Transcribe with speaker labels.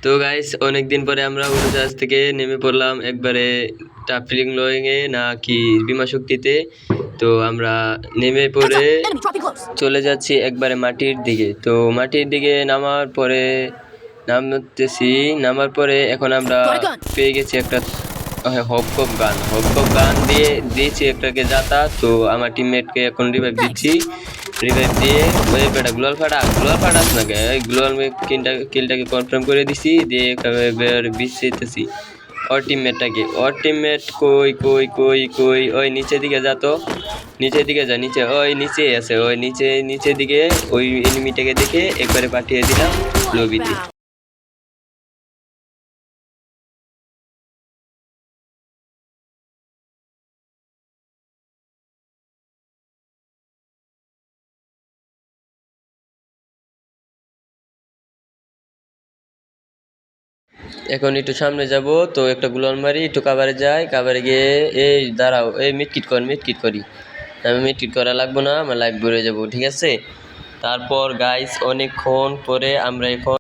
Speaker 1: তো গাইস অনেকদিন পরে আমরা উড়োজাহাজ থেকে নেমে পড়লাম একবারে টাফলিং লোয়িংয়ে নাকি বিমা শক্তিতে। তো আমরা নেমে পড়ে চলে যাচ্ছি একবারে মাটির দিকে। তো মাটির দিকে নামার পরে এখন আমরা পেয়ে গেছি একটা হপকপ গান দিয়েছি একটাকে যাতা। তো আমার টিমমেটকে এখন রিভাইভ দিচ্ছি, রিভাইভ দিয়ে ওই বেটা গ্লোয়াল ফাটাস না কে গ্লোয়াল কিলটাকে কনফার্ম করে দিছি দিয়ে বিচ্ছিতেছি ওর টিমমেট কই ওই নিচের দিকে যা, তো নিচের দিকে যা, নিচে ওই নিচেই আছে, ওই নিচের দিকে ওই এনিমিটাকে দেখে একবারে পাঠিয়ে দিলাম লবিতে। এখন একটু সামনে যাব, তো একটা গুলান মারি, একটু কাভারে যাই, কাভারে গিয়ে এই দাঁড়াও, এই মিটকিট করি। আমি মিটকিট করা লাগবো না, আমার লাইভ ঘুরে যাবো, ঠিক আছে। তারপর গাইস অনেকক্ষণ পরে আমরা এখন